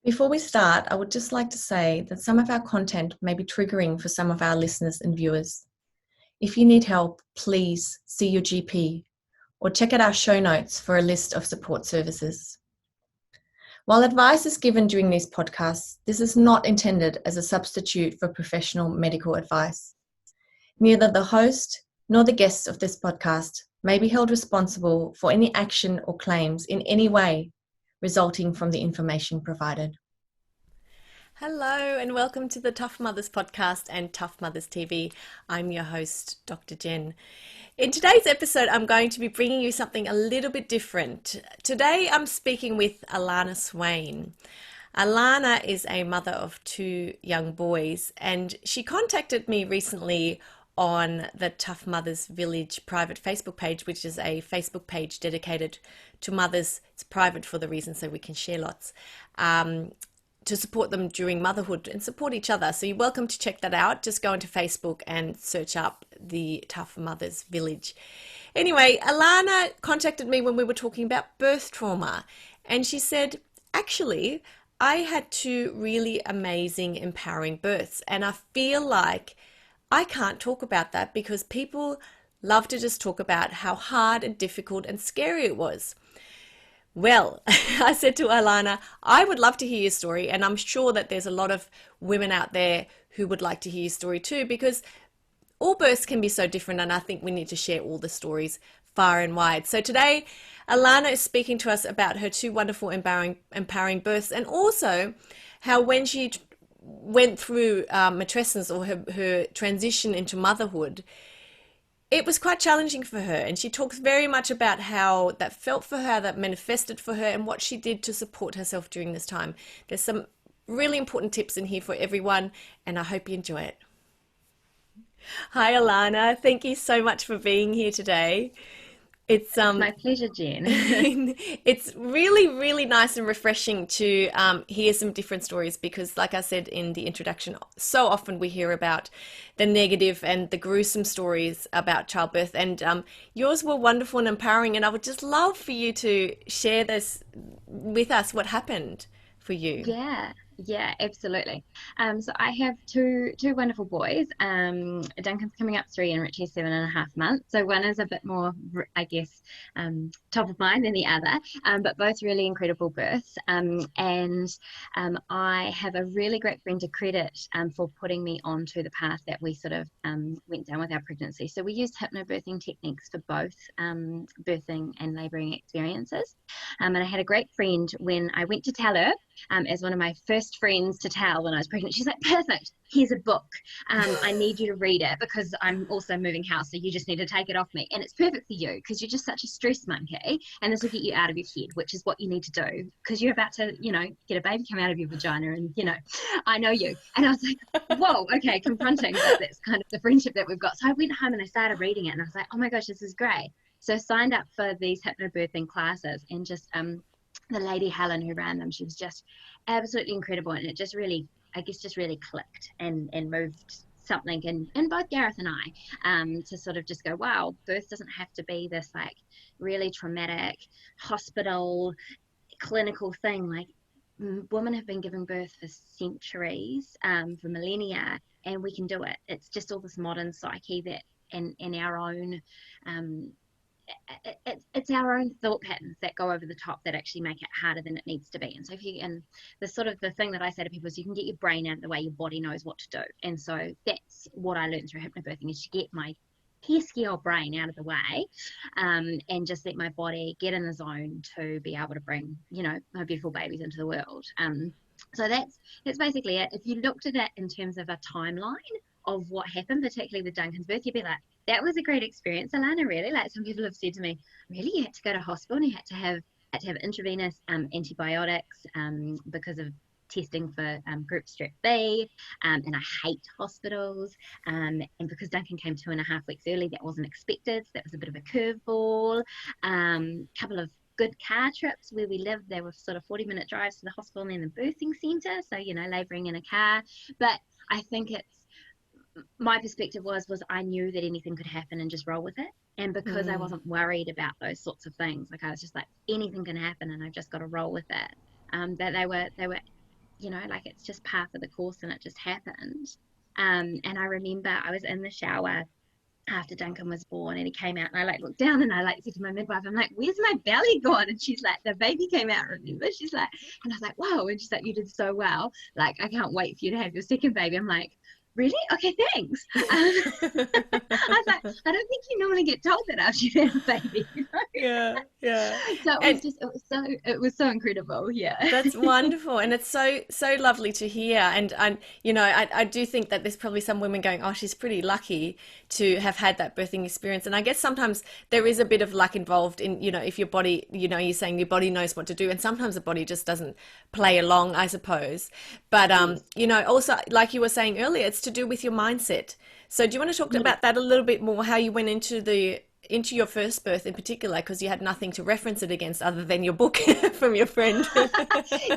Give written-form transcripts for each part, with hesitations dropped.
Before we start, I would just like to say that some of our content may be triggering for some of our listeners and viewers. If you need help, please see your GP or check out our show notes for a list of support services. While advice is given during these podcasts, this is not intended as a substitute for professional medical advice. Neither the host nor the guests of this podcast may be held responsible for any action or claims in any way resulting from the information provided. Hello and welcome to the Tough Mothers Podcast and Tough Mothers TV. I'm your host, Dr. Jen. In today's episode, I'm going to be bringing you something a little bit different. Today, I'm speaking with Alana Swain. Alana is a mother of 2 young boys, and she contacted me recently on the Tough Mothers Village private Facebook page, which is a Facebook page dedicated to mothers. It's private for the reason so we can share lots, to support them during motherhood and support each other. So you're welcome to check that out. Just go into Facebook and search up the Tough Mothers Village. Anyway, Alana contacted me when we were talking about birth trauma, and she said, actually, I had 2 really amazing, empowering births, and I feel like I can't talk about that because people love to just talk about how hard and difficult and scary it was. Well, I said to Alana, I would love to hear your story, and I'm sure that there's a lot of women out there who would like to hear your story too, because all births can be so different, and I think we need to share all the stories far and wide. So today, Alana is speaking to us about her 2 wonderful, empowering births, and also how when she went through matrescence or her transition into motherhood, it was quite challenging for her, and she talks very much about how that felt for her, that manifested for her, and what she did to support herself during this time. There's some really important tips in here for everyone, and I hope you enjoy it. Hi, Alana. Thank you so much for being here today. It's my pleasure, Jen. It's really, really nice and refreshing to hear some different stories because, like I said in the introduction, so often we hear about the negative and the gruesome stories about childbirth, and yours were wonderful and empowering, and I would just love for you to share this with us, what happened for you. Yeah, absolutely. So I have two wonderful boys. Duncan's coming up 3 and Richie's 7.5 months. So one is a bit more, I guess, top of mind than the other, but both really incredible births. And I have a really great friend to credit for putting me onto the path that we sort of went down with our pregnancy. So we used hypnobirthing techniques for both birthing and labouring experiences. And I had a great friend when I went to tell her, as one of my first friends to tell when I was pregnant. She's like, perfect, here's a book. I need you to read it because I'm also moving house, so you just need to take it off me. And it's perfect for you because you're just such a stress monkey, and this will get you out of your head, which is what you need to do because you're about to, get a baby come out of your vagina, and, I know you. And I was like, whoa, okay, confronting, but that's kind of the friendship that we've got. So I went home and I started reading it, and I was like, oh my gosh, this is great. So I signed up for these hypnobirthing classes, and just the lady Helen who ran them, she was just absolutely incredible, and it just really, really clicked and moved something in both Gareth and I, to sort of just go, wow, birth doesn't have to be this like really traumatic hospital clinical thing. Like, women have been giving birth for centuries, for millennia, and we can do it. It's just all this modern psyche that in our own it's our own thought patterns that go over the top that actually make it harder than it needs to be. And so the thing that I say to people is you can get your brain out of the way, your body knows what to do. And so that's what I learned through hypnobirthing, is to get my pesky old brain out of the way, and just let my body get in the zone to be able to bring, my beautiful babies into the world. So that's basically it. If you looked at it in terms of a timeline of what happened, particularly with Duncan's birth, you'd be like, that was a great experience, Alana, really. Like, some people have said to me, really, you had to go to hospital and you had to have intravenous antibiotics because of testing for group strep B, and I hate hospitals, and because Duncan came 2.5 weeks early, that wasn't expected, so that was a bit of a curveball. Couple of good car trips where we lived, they were sort of 40-minute drives to the hospital and then the birthing centre, so labouring in a car. But I think my perspective was I knew that anything could happen and just roll with it. And because I wasn't worried about those sorts of things, like I was just like, anything can happen and I've just got to roll with it. That they were you know, like it's just par for the course and it just happened. And I remember I was in the shower after Duncan was born, and he came out, and I like looked down and I like said to my midwife, I'm like, where's my belly gone? And she's like, the baby came out, remember? She's like, and I was like, whoa. And she's like, you did so well. Like, I can't wait for you to have your second baby. I'm like, really? Okay, thanks. I was like, I don't think you normally get told that after you have a baby. You know? Yeah. So it was so incredible. Yeah. That's wonderful. And it's so lovely to hear. And you know, I do think that there's probably some women going, oh, she's pretty lucky to have had that birthing experience. And I guess sometimes there is a bit of luck involved in, you know, if your body, you know, you're saying your body knows what to do, and sometimes the body just doesn't play along, I suppose. But, you know, also, like you were saying earlier, it's to do with your mindset. So do you want to talk about that a little bit more, how you went into your first birth in particular, because you had nothing to reference it against other than your book from your friend?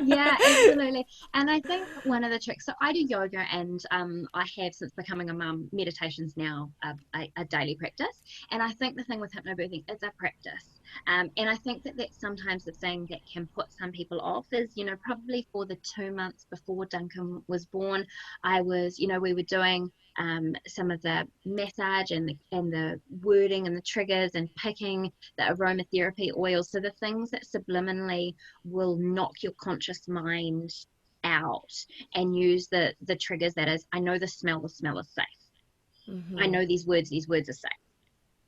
Yeah, absolutely. And I think one of the tricks, so I do yoga, and I have, since becoming a mum, meditation's now a daily practice. And I think the thing with hypnobirthing is a practice. And I think that that's sometimes the thing that can put some people off is, you know, probably for the 2 months before Duncan was born, I was, you know, we were doing some of the massage and the wording and the triggers and picking the aromatherapy oils. So the things that subliminally will knock your conscious mind out, and use the triggers that is, I know the smell is safe. Mm-hmm. I know these words are safe.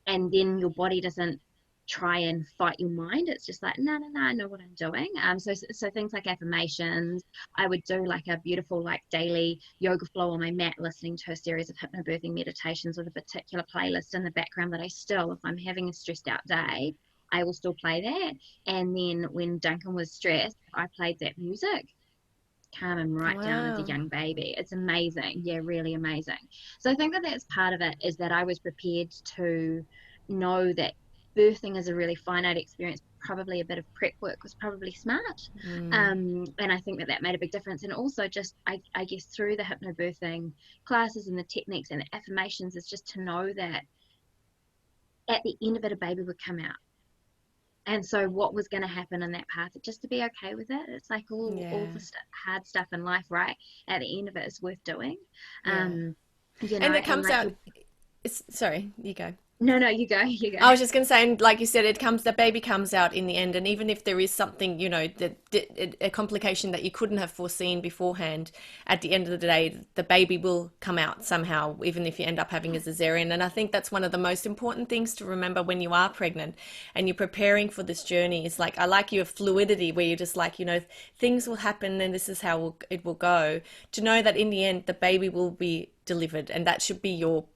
And then your body doesn't try and fight your mind. It's just like, no, I know what I'm doing. So things like affirmations, I would do like a beautiful like daily yoga flow on my mat, listening to a series of hypnobirthing meditations with a particular playlist in the background that I still, if I'm having a stressed out day, I will still play that. And then when Duncan was stressed, I played that music, calm him right down as a young baby. It's amazing. Yeah, really amazing. So I think that that's part of it, is that I was prepared to know that birthing is a really finite experience. Probably a bit of prep work was probably smart. And I think that made a big difference. And also just, I guess through the hypnobirthing classes and the techniques and the affirmations, is just to know that at the end of it, a baby would come out. And so what was going to happen in that path, just to be okay with it. It's like all the hard stuff in life, right? At the end of it, is worth doing. You know, and it comes like out, sorry, you go. No, you go. I was just going to say, and like you said, the baby comes out in the end. And even if there is something, you know, a complication that you couldn't have foreseen beforehand, at the end of the day, the baby will come out somehow, even if you end up having a cesarean. And I think that's one of the most important things to remember when you are pregnant and you're preparing for this journey. Is like, I like your fluidity, where you're just like, you know, things will happen and this is how it will go. To know that in the end, the baby will be delivered, and that should be your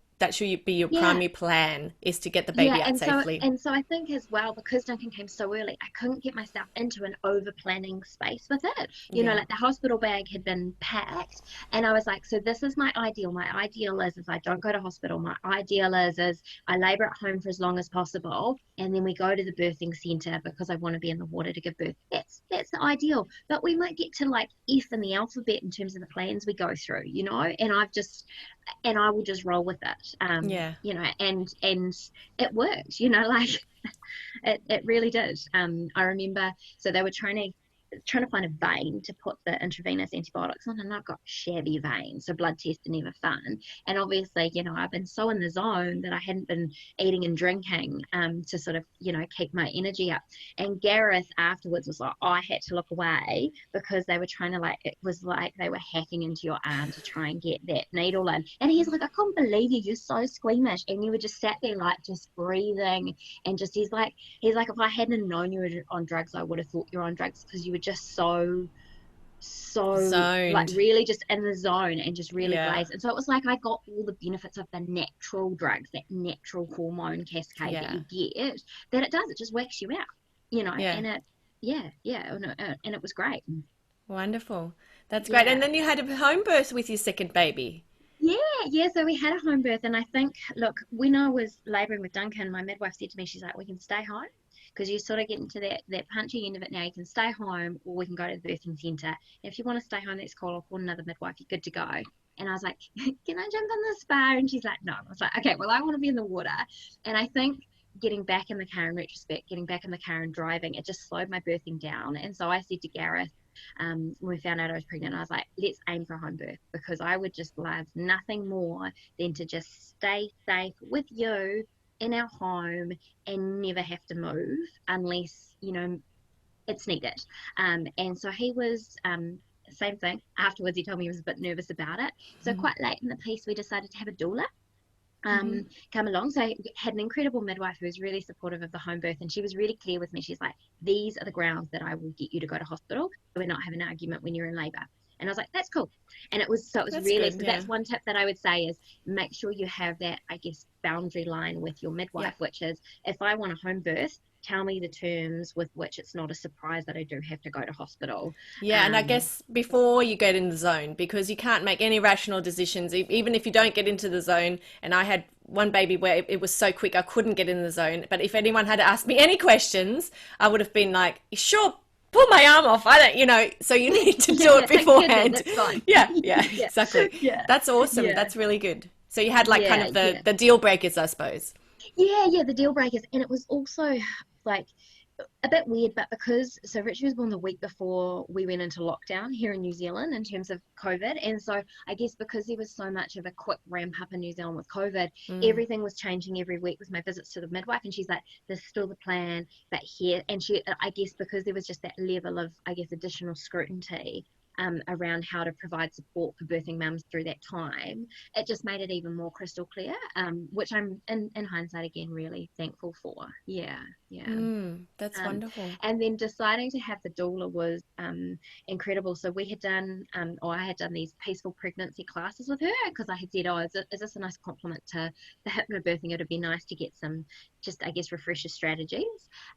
primary plan, is to get the baby out safely. And so I think as well, because Duncan came so early, I couldn't get myself into an over planning space with it. You know, like the hospital bag had been packed, and I was like, so this is my ideal. My ideal is I don't go to hospital. My ideal is I labor at home for as long as possible, and then we go to the birthing center because I want to be in the water to give birth. That's the ideal. But we might get to like F in the alphabet in terms of the plans we go through, you know, and I will just roll with it. You know, and it worked, you know, like it really did. I remember, so they were trying to find a vein to put the intravenous antibiotics on, and I've got shabby veins, so blood tests are never fun. And obviously, you know, I've been so in the zone that I hadn't been eating and drinking to sort of, you know, keep my energy up. And Gareth afterwards was like, I had to look away because they were trying to, like, it was like they were hacking into your arm to try and get that needle in. And he's like, I can't believe you're so squeamish. And you were just sat there like just breathing, and just he's like if I hadn't known you were on drugs, I would have thought you were on drugs, because you were just so zoned, like really just in the zone and just really glazed. And so it was like I got all the benefits of the natural drugs, that natural hormone cascade that you get, that it just whacks you out, you know. And it and it was great. Wonderful. That's great. And then you had a home birth with your second baby. So we had a home birth, and I think, look, when I was labouring with Duncan, my midwife said to me, she's like, we can stay home because you sort of get into that punchy end of it now. You can stay home, or we can go to the birthing centre. If you want to stay home, that's cool. I'll call another midwife. You're good to go. And I was like, can I jump in the spa? And she's like, no. I was like, okay, well, I want to be in the water. And I think getting back in the car, in retrospect, getting back in the car and driving, it just slowed my birthing down. And so I said to Gareth, when we found out I was pregnant, I was like, let's aim for home birth, because I would just love nothing more than to just stay safe with you in our home and never have to move unless, you know, it's needed. And so he was, same thing. Afterwards, he told me he was a bit nervous about it. So quite late in the piece, we decided to have a doula come along. So I had an incredible midwife who was really supportive of the home birth, and she was really clear with me. She's like, these are the grounds that I will get you to go to hospital. We're not having an argument when you're in labor. And I was like, that's cool. And it was That's really good, so that's one tip that I would say is make sure you have that, I guess, boundary line with your midwife, which is, if I want a home birth, tell me the terms with which it's not a surprise that I do have to go to hospital. And I guess before you get in the zone, because you can't make any rational decisions, even if you don't get into the zone. And I had one baby where it was so quick I couldn't get in the zone. But if anyone had asked me any questions, I would have been like, sure, pull my arm off. I don't, you know, so you need to do it beforehand. That's fine. Yeah, exactly. That's awesome. Yeah. That's really good. So you had like kind of the deal breakers, I suppose. Yeah, the deal breakers. And it was also like a bit weird, but because, so Richie was born the week before we went into lockdown here in New Zealand in terms of COVID. And so I guess because there was so much of a quick ramp up in New Zealand with COVID, everything was changing every week with my visits to the midwife. And she's like, this is still the plan, but here, and she, I guess because there was just that level of, I guess, additional scrutiny around how to provide support for birthing mums through that time, it just made it even more crystal clear, which I'm in hindsight again really thankful for. That's wonderful. And then deciding to have the doula was incredible. So we had done or I had done these peaceful pregnancy classes with her, because I had said, oh, is this a nice compliment to the hypnobirthing? It would be nice to get some, just I guess, refresher strategies,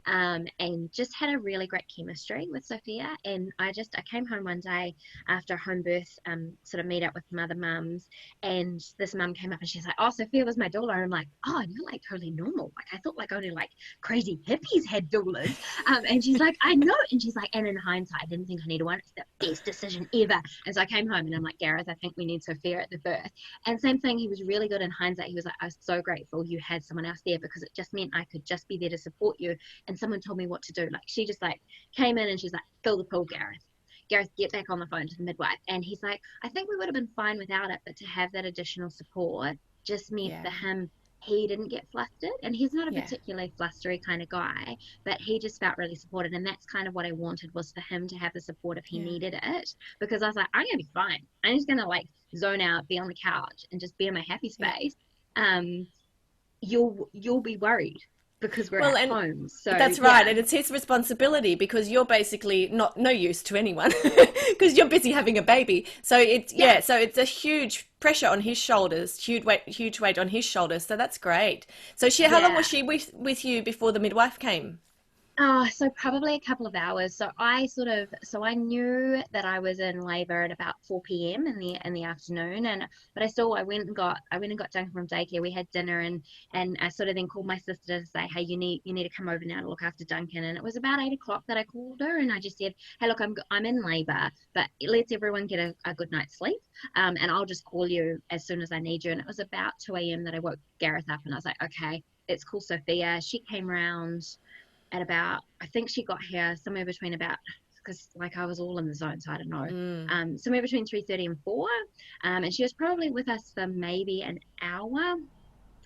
and just had a really great chemistry with Sophia. And I came home one day after a home birth sort of meet up with some other mums, and this mum came up and she's like, oh, Sophia was my doula. And I'm like, oh, you're like totally normal. Like I thought like only like crazy hippies had doulas. And she's like, I know. And she's like, and in hindsight, I didn't think I needed one. It's the best decision ever. And so I came home and I'm like, Gareth, I think we need Sophia at the birth. And same thing, he was really good in hindsight. He was like, I was so grateful you had someone else there, because it just meant I could just be there to support you. And someone told me what to do. Like she just like came in and she's like, fill the pool, Gareth, get back on the phone to the midwife. And he's like, I think we would have been fine without it, but to have that additional support just meant for him, he didn't get flustered. And he's not a particularly flustery kind of guy, but he just felt really supported. And that's kind of what I wanted, was for him to have the support if he needed it, because I was like, I'm gonna be fine. I'm just gonna like zone out, be on the couch and just be in my happy space. You'll be worried because we're at home. So that's right. And it's his responsibility, because you're basically no use to anyone because you're busy having a baby. So it's so it's a huge pressure on his shoulders, huge weight on his shoulders. So that's great. So how long was she with you before the midwife came? So probably a couple of hours. So I knew that I was in labor at about 4 p.m. in the afternoon, but I went and got Duncan from daycare. We had dinner, and I sort of then called my sister to say, hey, you need to come over now to look after Duncan. And it was about 8 o'clock that I called her, and I just said, hey, look, I'm in labor, but let's everyone get a good night's sleep, and I'll just call you as soon as I need you. And it was about 2 a.m. that I woke Gareth up, and I was like, okay, let's call Sophia. She came round at about, I think she got here somewhere between about, because like I was all in the zone, so I don't know, somewhere between 3:30 and 4, and she was probably with us for maybe an hour,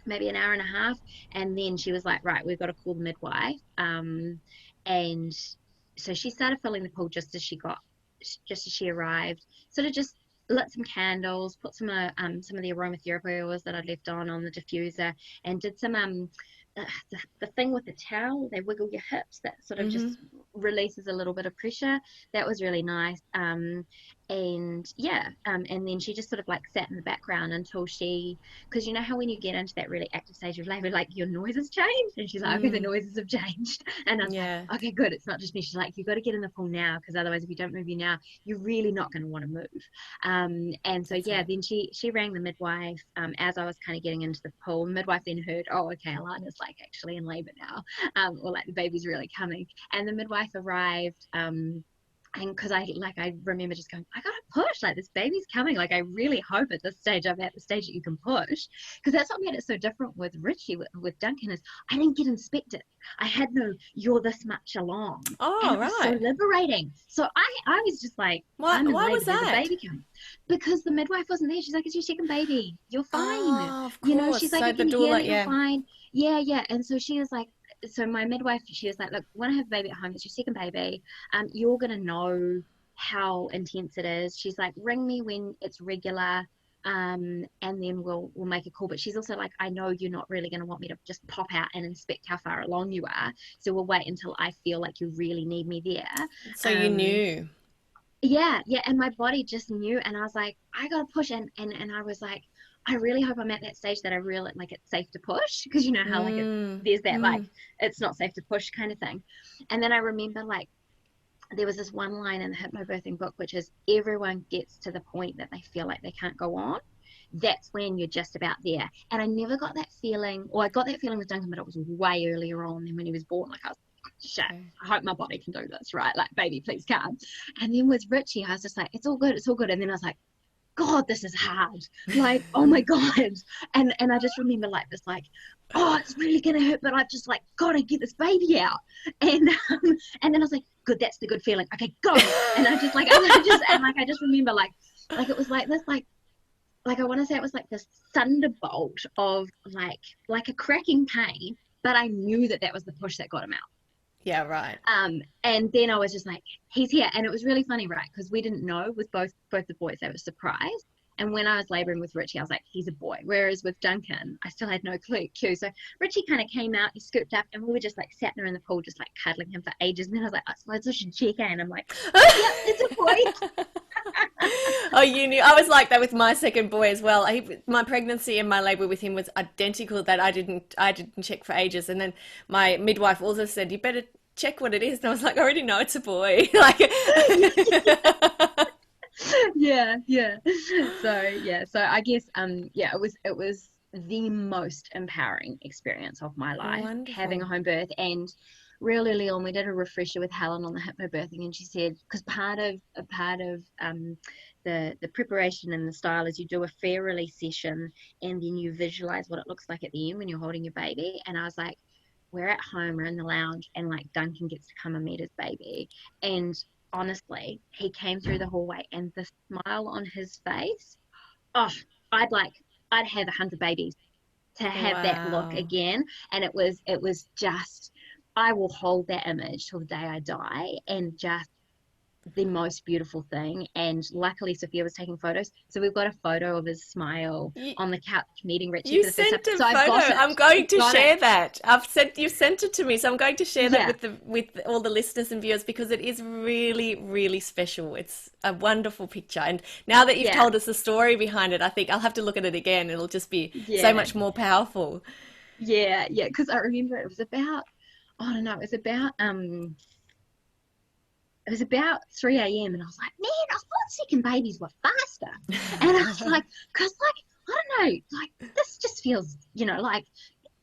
maybe an hour and a half, and then she was like, right, we've got to call the midwife, and so she started filling the pool just as she arrived, sort of just lit some candles, put some of the aromatherapy oils that I'd left on the diffuser, and did some the thing with the towel, they wiggle your hips, that sort of just releases a little bit of pressure. That was really nice. And then she just sort of like sat in the background until because you know how when you get into that really active stage of labor, like your noises change, and she's like, okay, the noises have changed, and I'm like, okay, good, it's not just me. She's like, you got to get in the pool now, because otherwise if you don't move you now, you're really not going to want to move. And so then she rang the midwife as I was kind of getting into the pool. The midwife then heard, oh, okay, Alana's like actually in labor now, or like the baby's really coming. And the midwife arrived And because I remember just going, I gotta push, like this baby's coming. Like I really hope at this stage I'm at the stage that you can push, because that's what made it so different with Richie, with Duncan, is I didn't get inspected. I had no, you're this much along. Oh, and it right. was so liberating. So I was just like, why was that? There's a baby coming. Because the midwife wasn't there. She's like, it's your second baby. You're fine. Oh, of course. You know, she's like, so I can the doula, hear you're fine. Yeah. And so she was like, so my midwife, she was like, look, when I have a baby at home, it's your second baby. You're going to know how intense it is. She's like, ring me when it's regular, and then we'll make a call. But she's also like, I know you're not really going to want me to just pop out and inspect how far along you are, so we'll wait until I feel like you really need me there. So you knew. Yeah, and my body just knew, and I was like, I gotta push, and I was like, I really hope I'm at that stage that I really like it's safe to push, because you know how like there's that like it's not safe to push kind of thing. And then I remember like there was this one line in the hypnobirthing book, which is, everyone gets to the point that they feel like they can't go on. That's when you're just about there. And I never got that feeling, or I got that feeling with Duncan, but it was way earlier on than when he was born. Like I was like, shit, I hope my body can do this, right? Like, baby, please come. And then with Richie, I was just like, it's all good. And then I was like, God, this is hard. Like, oh my God. And I just remember like this, like, oh, it's really gonna hurt, but I've just like gotta get this baby out. And then I was like, good, that's the good feeling. Okay, go. And I just like, I just remember like it was like this, like I want to say it was like this thunderbolt of like a cracking pain, but I knew that was the push that got him out. Yeah, right. And then I was just like, he's here. And it was really funny, right? Because we didn't know with both the boys, they were surprised. And when I was laboring with Richie, I was like, he's a boy. Whereas with Duncan, I still had no clue. So Richie kind of came out, he scooped up, and we were just like sat there in the pool, just like cuddling him for ages. And then I was like, I suppose I should check in. I'm like, yeah, it's a boy. Oh, you knew. I was like that with my second boy as well. My pregnancy and my labor with him was identical, that I didn't check for ages. And then my midwife also said, you better check what it is. And I was like, I already know it's a boy. Like, yeah. So I guess it was the most empowering experience of my life. Wonderful. Having a home birth. And real early on, we did a refresher with Helen on the hypnobirthing, and she said, because part of the preparation and the style is you do a fair release session, and then you visualize what it looks like at the end when you're holding your baby. And I was like, we're at home, we're in the lounge, and like Duncan gets to come and meet his baby, and honestly, he came through the hallway, and the smile on his face, oh, I'd have 100 babies to have that look again. And it was just, I will hold that image till the day I die, and just the most beautiful thing. And luckily Sophia was taking photos, so we've got a photo of his smile on the couch meeting Richie. You sent a photo. I'm going to share that. You sent it to me, so I'm going to share that with all the listeners and viewers, because it is really, really special. It's a wonderful picture, and now that you've told us the story behind it, I think I'll have to look at it again. It'll just be so much more powerful. Yeah, because I remember it was about, I don't know, it was about 3 a.m. and I was like, man, I thought second babies were faster. And I was like, because like, I don't know, like this just feels, like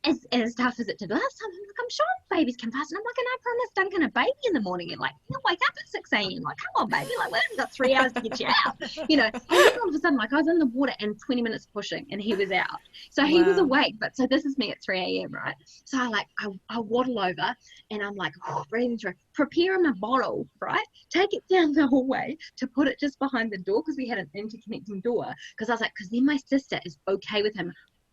as tough as it did last time. I'm like, I'm sure babies can fast. And I'm like, and I promised Duncan a baby in the morning, and like, he'll wake up at 6 a.m. Like, come on, baby, like we haven't got 3 hours to get you out, And then all of a sudden, like, I was in the water and 20 minutes pushing, and he was out. So he was awake, but so this is me at 3 a.m., right? So I waddle over, and I'm like, breathing through, preparing my bottle, right? Take it down the hallway to put it just behind the door, because we had an interconnecting door. Because I was like, because then my sister is okay with him.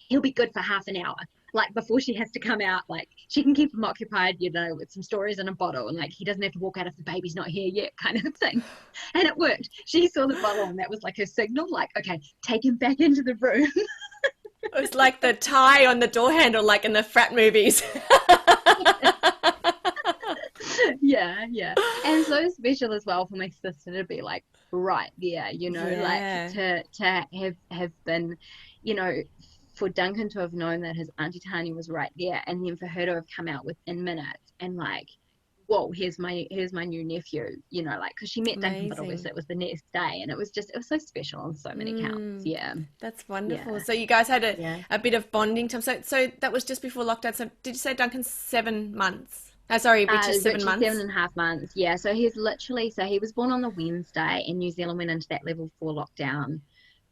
He'll be good for half an hour. Like, before she has to come out, like, she can keep him occupied, with some stories in a bottle, and like, he doesn't have to walk out if the baby's not here yet, kind of thing. And it worked. She saw the bottle, and that was like her signal, like, okay, take him back into the room. It was like the tie on the door handle, like in the frat movies. Yeah. And so special as well for my sister to be like right there, like to have been, for Duncan to have known that his Auntie Tanya was right there, and then for her to have come out within minutes and like, whoa, here's my new nephew, like, because she met Duncan, but obviously it was the next day, and it was so special on so many counts. Yeah, that's wonderful. So you guys had a bit of bonding time. So that was just before lockdown. So did you say Duncan's 7 months? Sorry, Richie's 7 months. 7.5 months. Yeah. So he was born on the Wednesday, and New Zealand went into that level 4 lockdown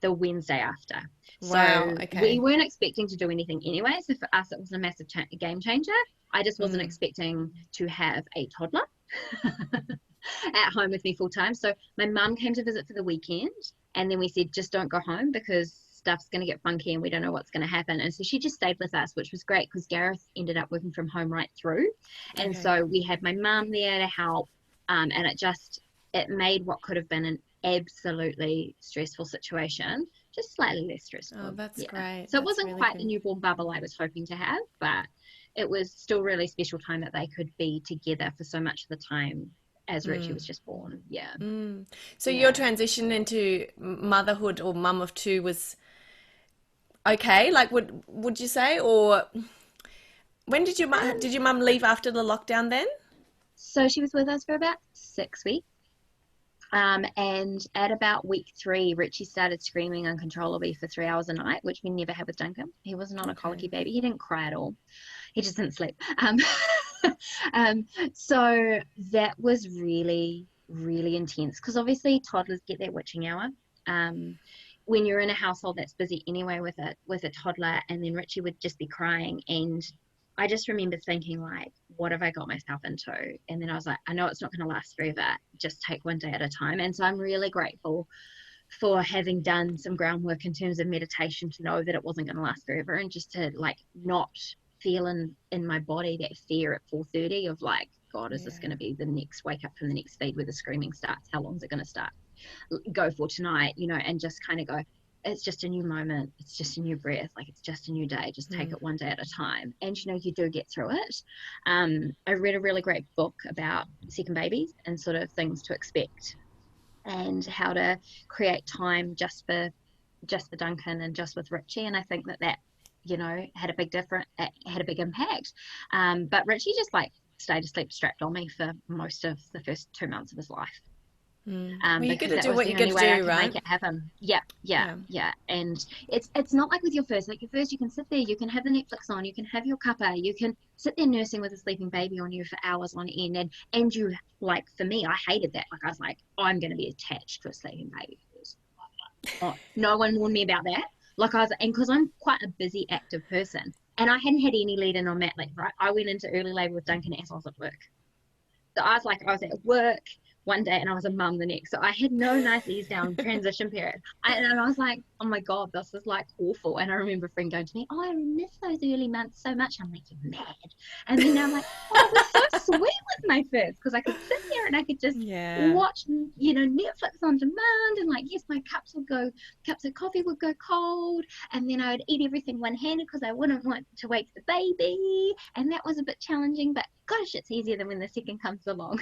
the Wednesday after. Wow. So Okay. we weren't expecting to do anything anyway. So for us, it was a massive game changer. I just wasn't expecting to have a toddler at home with me full time. So my mum came to visit for the weekend, and then we said, just don't go home because stuff's going to get funky and we don't know what's going to happen. And so she just stayed with us, which was great because Gareth ended up working from home right through. And so we had my mum there to help. And it made what could have been an absolutely stressful situation just slightly less stressful. Oh, that's great. So it wasn't really quite the newborn bubble I was hoping to have, but it was still really special time that they could be together for so much of the time as Richie was just born. So your transition into motherhood or mum of two was okay, like would you say? Or when did your mum leave after the lockdown then? So she was with us for about 6 weeks. And at about week 3, Richie started screaming uncontrollably for 3 hours a night, which we never had with Duncan. He was not a colicky baby. He didn't cry at all. He just didn't sleep. So that was really, really intense because obviously toddlers get their witching hour. When you're in a household that's busy anyway with a toddler, and then Richie would just be crying, and I just remember thinking, like, what have I got myself into? And then I was like, I know it's not going to last forever. Just take one day at a time. And so I'm really grateful for having done some groundwork in terms of meditation to know that it wasn't going to last forever, and just to like not feel in my body that fear at 4:30 of like, God, is this going to be the next wake up from the next feed where the screaming starts? How long is it going to go for tonight? And just kind of go, it's just a new moment. It's just a new breath. Like, it's just a new day. Just take it one day at a time. And, you do get through it. I read a really great book about second babies and sort of things to expect and how to create time just for Duncan and just with Richie. And I think that had a big impact. But Richie just like stayed asleep strapped on me for most of the first 2 months of his life. Well, you got to do what you got to do, right? Make it happen. Yeah. And it's not like with your first. Like your first, you can sit there, you can have the Netflix on, you can have your cuppa, you can sit there nursing with a sleeping baby on you for hours on end. And you, like, for me, I hated that. Like, I was like, I'm going to be attached to a sleeping baby. No one warned me about that. Like, and because I'm quite a busy, active person, and I hadn't had any lead in on mat leave, right? I went into early labour with Duncan as I was at work. So I was at work one day and I was a mum the next. So I had no nice ease down transition period. And I was like, oh my God, this is like awful. And I remember a friend going to me, oh, I miss those early months so much. I'm like, you're mad. And then I'm like, oh, it was so sweet with my first, because I could sit there and I could just watch, Netflix on demand. And like, yes, my cups of coffee would go cold. And then I would eat everything one-handed because I wouldn't want to wake the baby. And that was a bit challenging, but gosh, it's easier than when the second comes along.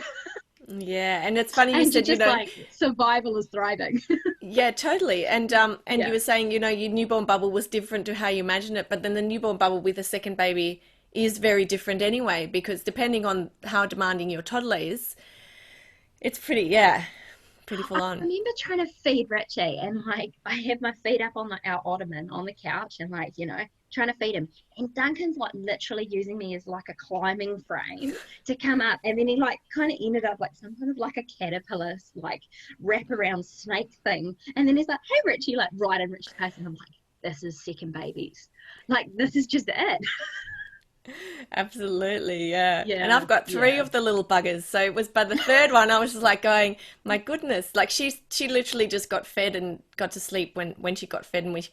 Yeah, and it's funny you said, like survival is thriving. Yeah, totally. And you were saying, your newborn bubble was different to how you imagine it, but then the newborn bubble with a second baby is very different anyway, because depending on how demanding your toddler is, it's pretty full on. I remember trying to feed Richie, and like I had my feet up on our ottoman on the couch, and like, trying to feed him, and Duncan's like literally using me as like a climbing frame to come up, and then he like kind of ended up like some kind of like a caterpillar like wrap around snake thing, and then he's like, hey Richie, like right in Richie's face, and I'm like, this is second babies, like this is just it. Absolutely, yeah. And I've got 3 of the little buggers, so it was by the third one I was just like going, my goodness, like she literally just got fed and got to sleep when she got fed, and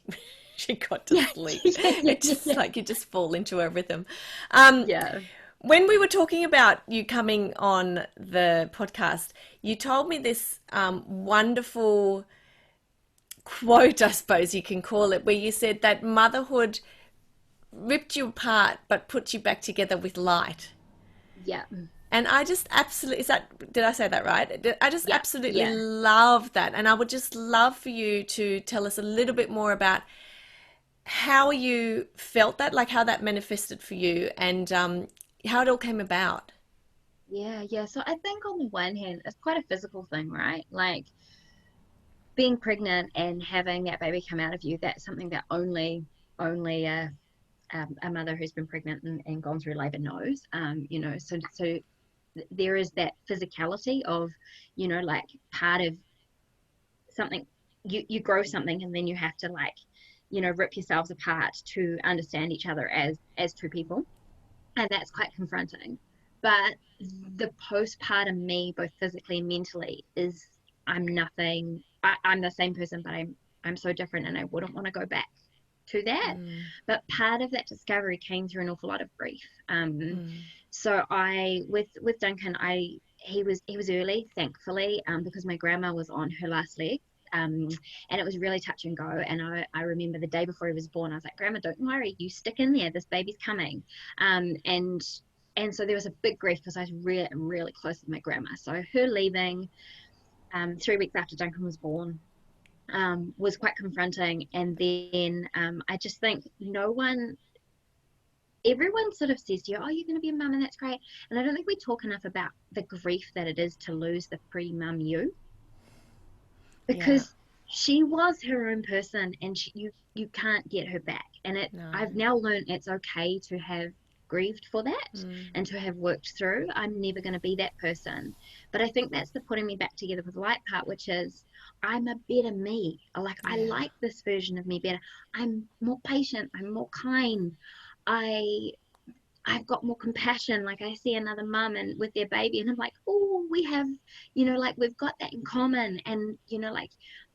she got to sleep. It's just like you just fall into a rhythm. When we were talking about you coming on the podcast, you told me this wonderful quote, I suppose you can call it, where you said that motherhood ripped you apart but put you back together with light. Yeah. And I just absolutely, did I say that right? I just absolutely love that. And I would just love for you to tell us a little bit more about how you felt that, like how that manifested for you, and how it all came about. Yeah. So I think on the one hand, it's quite a physical thing, right? Like being pregnant and having that baby come out of you, that's something that only a mother who's been pregnant and gone through labor knows. You know, so there is that physicality of, you know, like part of something, you grow something and then you have to, like, you know, rip yourselves apart to understand each other as two people, and that's quite confronting. But the postpartum me, both physically and mentally, is I'm nothing. I'm the same person, but I'm so different, and I wouldn't want to go back to that. But part of that discovery came through an awful lot of grief. So with Duncan, he was early, thankfully, because my grandma was on her last leg. And it was really touch and go. And I remember the day before he was born, I was like, Grandma, don't worry, you stick in there, this baby's coming. And so there was a big grief because I was really, really close with my grandma. So her leaving 3 weeks after Duncan was born was quite confronting. And then I just think everyone sort of says to you, oh, you're going to be a mum and that's great. And I don't think we talk enough about the grief that it is to lose the pre-mum you. Because she was her own person, and you can't get her back. And I've now learned it's okay to have grieved for that and to have worked through. I'm never going to be that person. But I think that's the putting me back together with light part, which is I'm a better me. I like this version of me better. I'm more patient. I'm more kind. I've got more compassion. Like, I see another mum and with their baby, and I'm like, oh, we have, you know, like, we've got that in common. And, you know, like,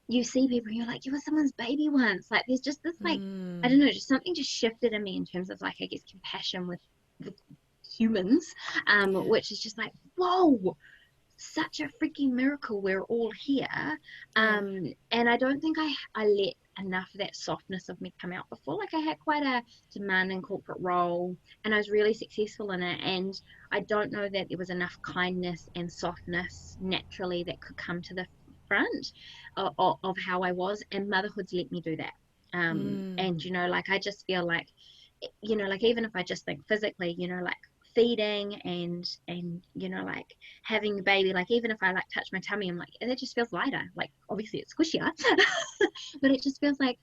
you see people and you're like, you were someone's baby once. Like, there's just this, like, I don't know, just something just shifted in me in terms of, like, I guess compassion with humans, which is just like, whoa, such a freaking miracle. We're all here. And I don't think I let enough of that softness of me come out before. Like, I had quite a demanding corporate role and I was really successful in it, and I don't know that there was enough kindness and softness naturally that could come to the front of how I was, and motherhood's let me do that. And, you know, like, I just feel like, you know, like, even if I just think physically, you know, like feeding and you know, like having the baby, like, even if I like touch my tummy, I'm like, that just feels lighter. Like, obviously it's squishier but it just feels like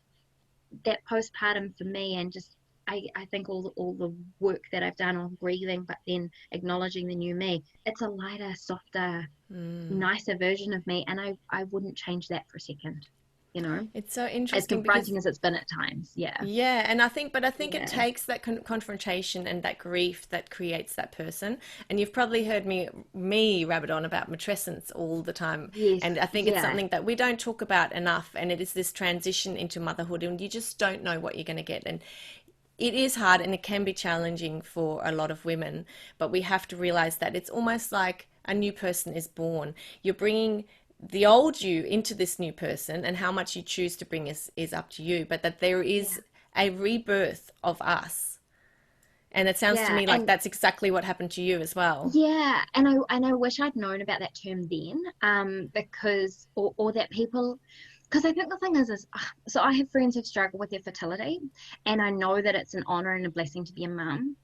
that postpartum for me. And just I think all the work that I've done on grieving, but then acknowledging the new me, it's a lighter, softer, nicer version of me, and I wouldn't change that for a second. You know, it's so interesting, as confronting as it's been at times. And I think it takes that confrontation and that grief that creates that person. And you've probably heard me rabbit on about matrescence all the time. And I think it's something that we don't talk about enough, and it is this transition into motherhood, and you just don't know what you're going to get. And it is hard and it can be challenging for a lot of women, but we have to realize that it's almost like a new person is born. You're bringing the old you into this new person, and how much you choose to bring is up to you, but that there is a rebirth of us. And it sounds to me like that's exactly what happened to you as well. Yeah, and I wish I'd known about that term then, because or that people, because I think the thing is so I have friends who've struggled with their fertility, and I know that it's an honor and a blessing to be a mum,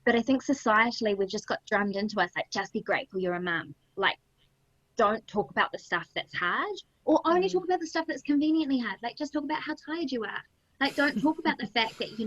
but I think societally we've just got drummed into us, like, just be grateful you're a mum. Like, don't talk about the stuff that's hard, or only talk about the stuff that's conveniently hard. Like, just talk about how tired you are. Like, don't talk about the fact that, you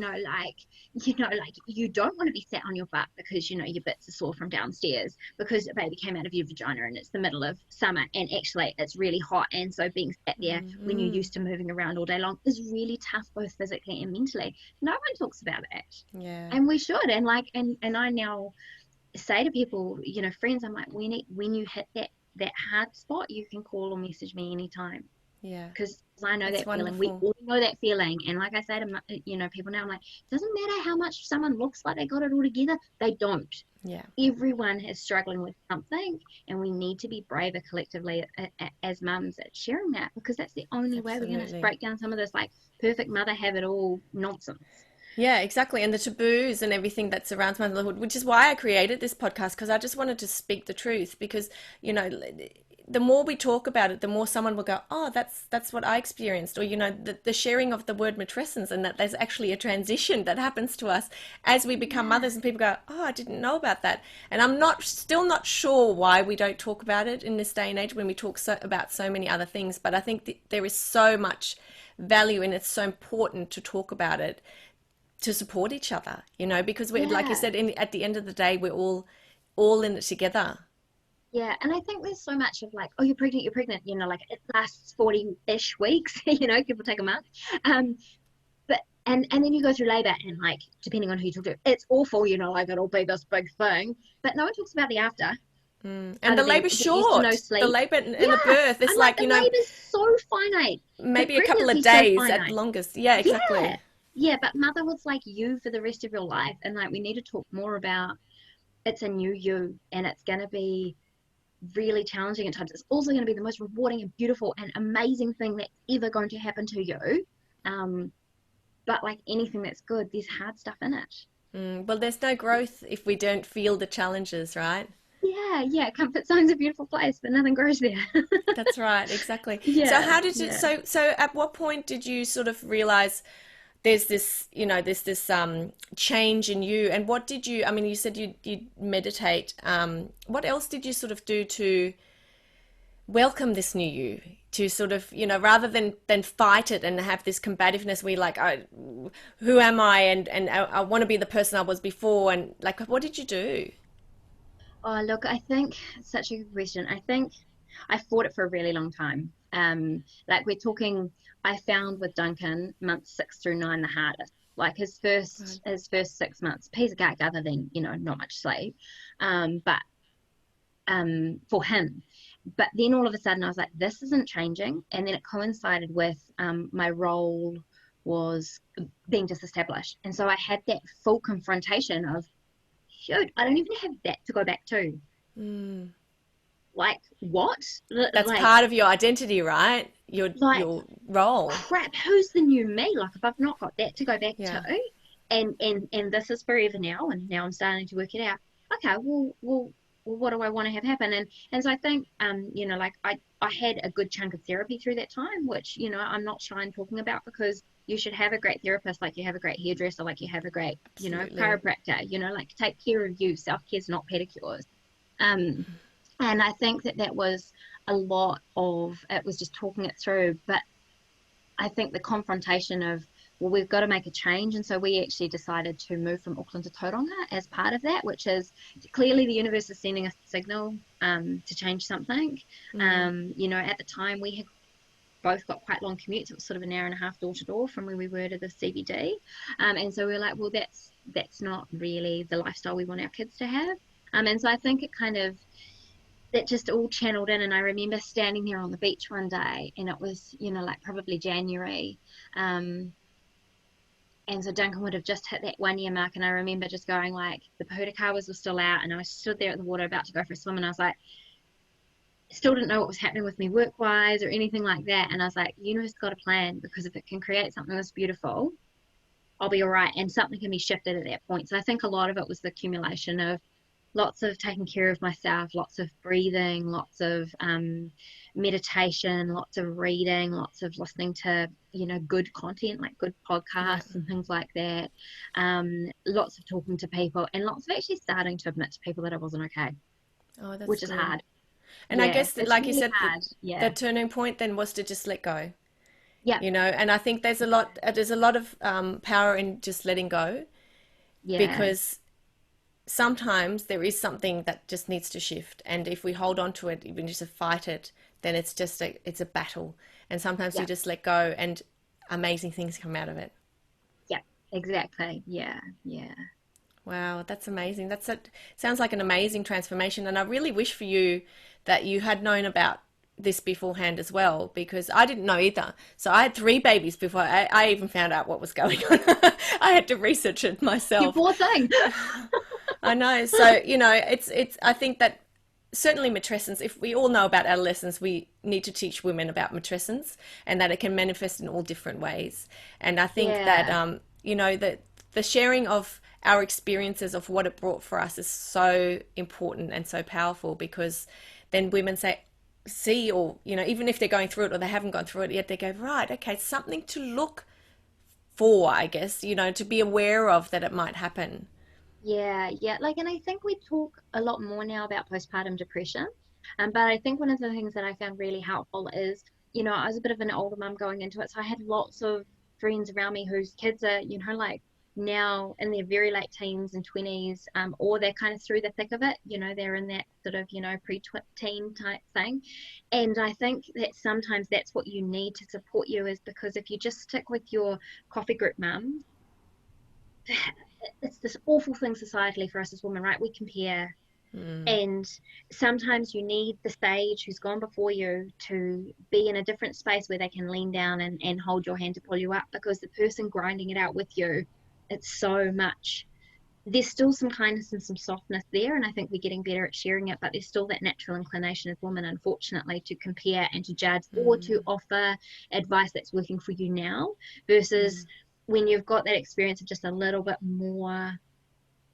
you don't want to be sat on your butt because, you know, your bits are sore from downstairs because a baby came out of your vagina and it's the middle of summer and actually it's really hot. And so being sat there when you're used to moving around all day long is really tough, both physically and mentally. No one talks about it. Yeah. And we should. And like, and I now say to people, you know, friends, I'm like, when you hit that hard spot, you can call or message me anytime. Yeah, because I know that's that wonderful. feeling. We all know that feeling. And like I say to, you know, people now, I'm like, doesn't matter how much someone looks like they got it all together, they don't. Yeah, everyone is struggling with something, and we need to be braver collectively as mums at sharing that, because that's the only way we're going to break down some of this like perfect mother have it all nonsense. Yeah, exactly. And the taboos and everything that surrounds motherhood, which is why I created this podcast, because I just wanted to speak the truth, because, you know, the more we talk about it, the more someone will go, oh, that's what I experienced. Or, you know, the sharing of the word matrescence, and that there's actually a transition that happens to us as we become mothers, and people go, oh, I didn't know about that. And I'm still not sure why we don't talk about it in this day and age when we talk about so many other things. But I think there is so much value, and it's so important to talk about it, to support each other, you know, because we, like you said, at the end of the day, we're all in it together. Yeah, and I think there's so much of like, oh, you're pregnant, you know, like it lasts 40-ish weeks, you know, give or take a month. But and then you go through labor, and like depending on who you talk to, it's awful, you know, like it'll be this big thing. But no one talks about the after. And the labor's short. No sleep. The labor and the birth, it's like, the you know, labor's so finite. Maybe a couple of days at longest. Yeah, exactly. Yeah, but motherhood's like you for the rest of your life, and like we need to talk more about it's a new you, and it's going to be really challenging at times. It's also going to be the most rewarding and beautiful and amazing thing that's ever going to happen to you. But like anything that's good, there's hard stuff in it. Well, there's no growth if we don't feel the challenges, right? Yeah. Comfort zone's a beautiful place, but nothing grows there. That's right, exactly. Yeah, so how did you? So at what point did you sort of realize there's this, you know, this change in you? And what did you? I mean, you said you meditate. What else did you sort of do to welcome this new you? To sort of, you know, rather than fight it and have this combativeness where you're like, oh, who am I? And I want to be the person I was before. And like, what did you do? Oh, look, I think it's such a good question. I think I fought it for a really long time. Like we're talking, I found with Duncan months 6 through 9 the hardest. Like his first 6 months, piece of cake other than, you know, not much sleep. But for him. But then all of a sudden I was like, this isn't changing. And then it coincided with my role was being disestablished. And so I had that full confrontation of, shoot, I don't even have that to go back to. Like, what? That's like, part of your identity, right? Your role. Crap, who's the new me? Like, if I've not got that to go back to, and this is forever now, and now I'm starting to work it out. Okay, well, what do I want to have happen? And so I think, you know, like I had a good chunk of therapy through that time, which, you know, I'm not shy in talking about, because you should have a great therapist, like you have a great hairdresser, like you have a great, you know, chiropractor, you know, like take care of you. Self-care's not pedicures. And I think that was a lot of, it was just talking it through. But I think the confrontation of, well, we've got to make a change. And so we actually decided to move from Auckland to Tauranga as part of that, which is clearly the universe is sending us a signal to change something. You know, at the time we had both got quite long commutes. It was sort of an hour and a half door to door from where we were to the CBD. And so we were like, well, that's not really the lifestyle we want our kids to have. And so I think it kind of, that just all channeled in. And I remember standing there on the beach one day, and it was, you know, like probably January. And so Duncan would have just hit that 1 year mark. And I remember just going like, the Pohutukawas were still out, and I stood there at the water about to go for a swim, and I was like, still didn't know what was happening with me work-wise or anything like that. And I was like, the universe got a plan, because if it can create something that's beautiful, I'll be all right. And something can be shifted at that point. So I think a lot of it was the accumulation of lots of taking care of myself, lots of breathing, lots of meditation, lots of reading, lots of listening to, you know, good content, like good podcasts and things like that. Lots of talking to people, and lots of actually starting to admit to people that I wasn't okay, which is hard. And I guess, like you said, the turning point then was to just let go. Yeah. You know, and I think there's a lot of power in just letting go. Yeah. Because sometimes there is something that just needs to shift, and if we hold on to it, even just to fight it, then it's just it's a battle. And sometimes you just let go, and amazing things come out of it. Yeah, exactly. Yeah. Wow, that's amazing. Sounds like an amazing transformation, and I really wish for you that you had known about this beforehand as well, because I didn't know either. So I had 3 babies before I even found out what was going on. I had to research it myself. You poor thing. I know. So, you know, it's. I think that certainly matrescence, if we all know about adolescence, we need to teach women about matrescence, and that it can manifest in all different ways. And I think that, you know, that the sharing of our experiences of what it brought for us is so important and so powerful, because then women see, or, you know, even if they're going through it or they haven't gone through it yet, they go, right, okay, something to look for, I guess, you know, to be aware of that it might happen. Yeah. Like, and I think we talk a lot more now about postpartum depression. But I think one of the things that I found really helpful is, you know, I was a bit of an older mum going into it. So I had lots of friends around me whose kids are, you know, like now in their very late teens and 20s, or they're kind of through the thick of it, they're in that sort of, pre-teen type thing. And I think that sometimes that's what you need to support you, is because if you just stick with your coffee group mums, it's this awful thing societally for us as women, right? We compare. And sometimes you need the sage who's gone before you to be in a different space where they can lean down and hold your hand to pull you up, because the person grinding it out with you, it's so much, there's still some kindness and some softness there, and I think we're getting better at sharing it, but there's still that natural inclination as women, unfortunately, to compare and to judge, or to offer advice that's working for you now, versus when you've got that experience of just a little bit more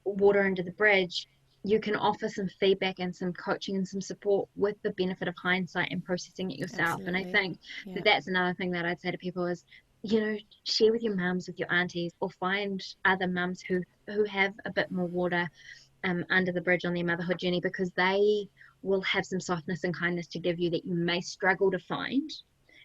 water under the bridge, you can offer some feedback and some coaching and some support with the benefit of hindsight and processing it yourself. Absolutely. And I think that that's another thing that I'd say to people is, share with your mums, with your aunties, or find other mums who have a bit more water under the bridge on their motherhood journey, because they will have some softness and kindness to give you that you may struggle to find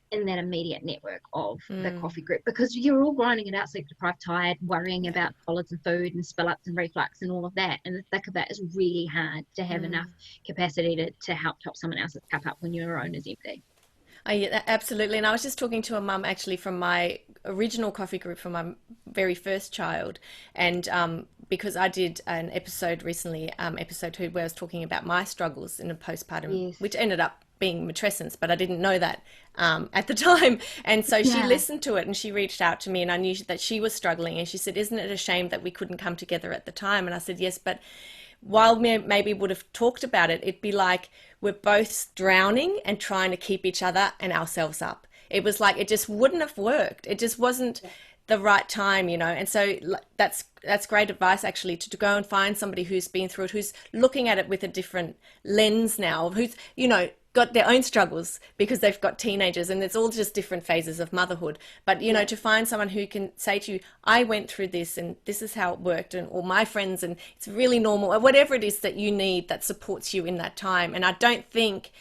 in that immediate network of the coffee group, because you're all grinding it out, sleep deprived, tired, worrying about solids and food and spill ups and reflux and all of that, and the thick of that is really hard to have enough capacity to help top someone else's cup up when your own is empty. Absolutely. And I was just talking to a mum actually from my original coffee group for my very first child, and because I did an episode recently, episode 2, where I was talking about my struggles in a postpartum, which ended up being matrescence, but I didn't know that at the time. And so she listened to it and she reached out to me, and I knew that she was struggling, and she said, isn't it a shame that we couldn't come together at the time? And I said, yes, but while we maybe would have talked about it, it'd be like we're both drowning and trying to keep each other and ourselves up. It was like, it just wouldn't have worked. It just wasn't the right time, and so that's great advice actually, to go and find somebody who's been through it, who's looking at it with a different lens now, who's got their own struggles because they've got teenagers, and it's all just different phases of motherhood. But to find someone who can say to you, I went through this and this is how it worked, and or my friends, and it's really normal, or whatever it is that you need that supports you in that time. And I don't think,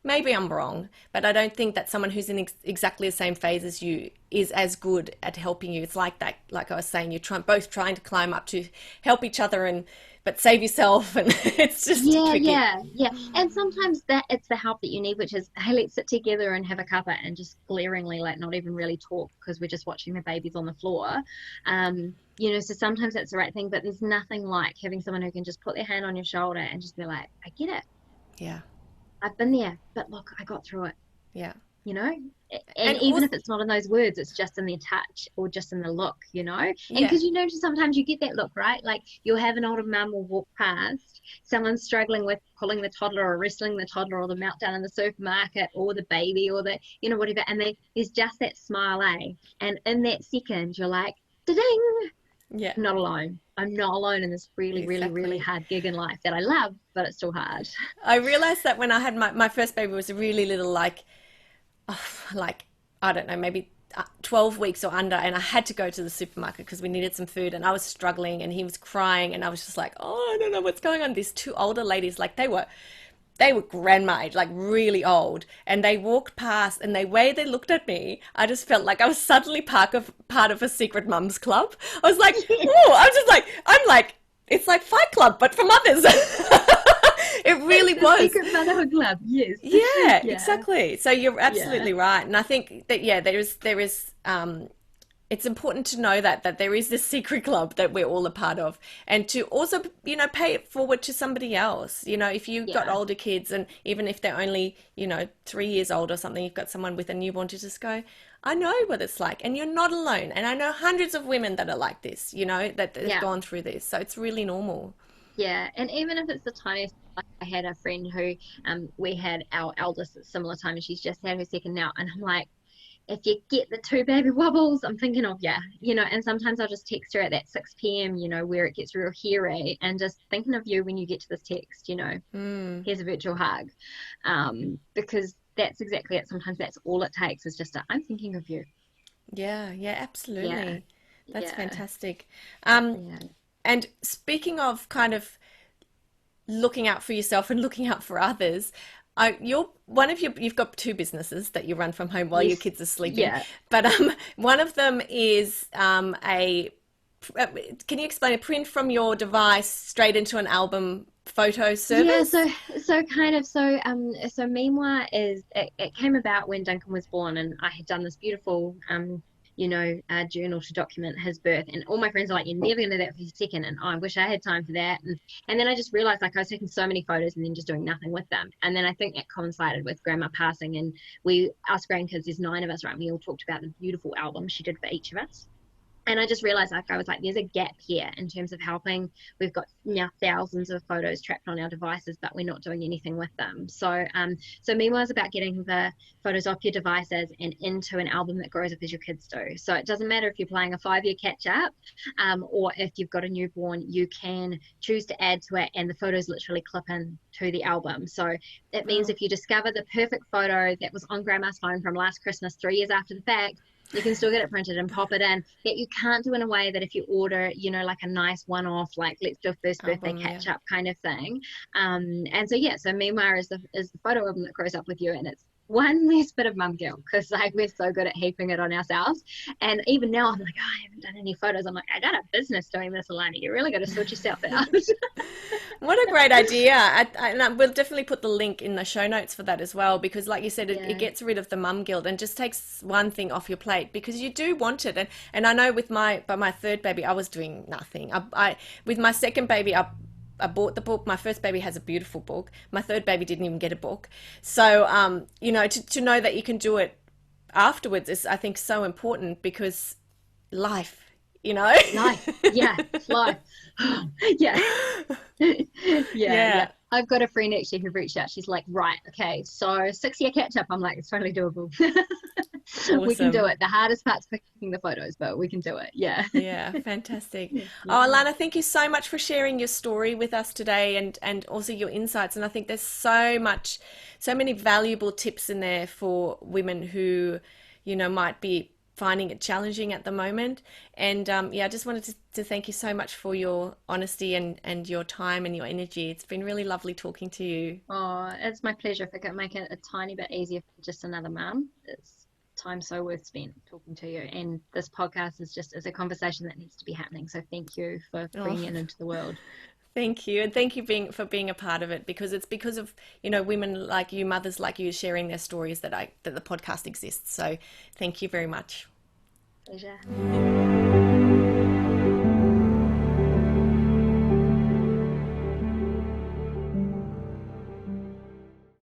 maybe I'm wrong, but I don't think that someone who's in exactly the same phase as you is as good at helping you. It's like that, like I was saying, you're both trying to climb up to help each other but save yourself, and it's just tricky. And sometimes that it's the help that you need, which is, hey, let's sit together and have a cuppa and just glaringly not even really talk because we're just watching the babies on the floor. So sometimes that's the right thing, but there's nothing like having someone who can just put their hand on your shoulder and just be like, I get it. Yeah. I've been there, but look, I got through it. Yeah. And even if it's not in those words, it's just in their touch or just in the look, and because sometimes you get that look, right? Like you'll have an older mum will walk past, someone's struggling with pulling the toddler or wrestling the toddler, or the meltdown in the supermarket, or the baby, or the whatever, and there's just that smile, and in that second you're like, da-ding, not alone. I'm not alone in this really, really, really hard gig in life that I love, but it's still hard. I realized that when I had my first baby, was a really little, I don't know, maybe 12 weeks or under, and I had to go to the supermarket because we needed some food, and I was struggling and he was crying, and I was just like, I don't know what's going on. These 2 older ladies, they were grandma age, really old, and they walked past, and the way they looked at me, I just felt like I was suddenly part of a secret mums club. I was like, it's like Fight Club, but for mothers. It really was. Secret motherhood club, yes. Yeah, exactly. So you're absolutely right. And I think that, there is it's important to know that there is this secret club that we're all a part of, and to also, pay it forward to somebody else. If you've got older kids, and even if they're only, 3 years old or something, you've got someone with a newborn, to just go, I know what it's like, and you're not alone. And I know hundreds of women that are like this, that have gone through this. So it's really normal. Yeah, and even if it's the tiniest, I had a friend who, we had our eldest at a similar time, and she's just had her second now, and I'm like, if you get the 2 baby wobbles, I'm thinking of and sometimes I'll just text her at that 6 p.m, where it gets real hairy, and just thinking of you when you get to this text, here's a virtual hug, because that's exactly it. Sometimes that's all it takes, is just I'm thinking of you. Yeah, absolutely. That's fantastic. And speaking of kind of looking out for yourself and looking out for others, you've got two businesses that you run from home while your kids are sleeping. Yeah. But one of them is can you explain, a print from your device straight into an album photo service? Yeah, so Memoir is it came about when Duncan was born, and I had done this beautiful journal to document his birth, and all my friends are like, you're never gonna do that for a second, and I wish I had time for that, and then I just realized, like, I was taking so many photos and then just doing nothing with them. And then I think that coincided with grandma passing, and us grandkids, there's 9 of us, right? We all talked about the beautiful album she did for each of us. And I just realized, like, I was like, there's a gap here in terms of helping. We've got now thousands of photos trapped on our devices, but we're not doing anything with them. So Memoir is about getting the photos off your devices and into an album that grows up as your kids do. So it doesn't matter if you're playing a 5-year catch up, or if you've got a newborn, you can choose to add to it, and the photos literally clip in to the album. So it means if you discover the perfect photo that was on grandma's phone from last Christmas, 3 years after the fact, you can still get it printed and pop it in, that you can't do in a way that if you order, like a nice one-off, like, let's do a first birthday catch up kind of thing. So Memoir is the photo album that grows up with you, and it's one less bit of mum guilt, because, like, we're so good at heaping it on ourselves. And even now I'm like, I haven't done any photos. I'm like, I got a business doing this, Alana. You really got to sort yourself out. What a great idea. And we'll definitely put the link in the show notes for that as well, because, like you said, it gets rid of the mum guilt and just takes one thing off your plate, because you do want it. And I know with my third baby, I was doing nothing. With my second baby, I bought the book. My first baby has a beautiful book. My third baby didn't even get a book. So, to know that you can do it afterwards is, I think, so important, because life. Life. Yeah. Life. Yeah. I've got a friend actually who reached out. She's like, right, okay, so 6-year catch up. I'm like, it's totally doable. Awesome. We can do it. The hardest part's picking the photos, but we can do it. Yeah. Yeah, fantastic. Oh, Alana, thank you so much for sharing your story with us today, and also your insights. And I think there's so many valuable tips in there for women who, might be finding it challenging at the moment. And I just wanted to thank you so much for your honesty and your time and your energy. It's been really lovely talking to you. Oh, it's my pleasure. If I could make it a tiny bit easier for just another mum, it's time so worth spent talking to you. And this podcast is a conversation that needs to be happening. So thank you for bringing it into the world. Thank you. And thank you for being a part of it, because it's because of, women like you, mothers like you, sharing their stories that the podcast exists. So thank you very much. Pleasure.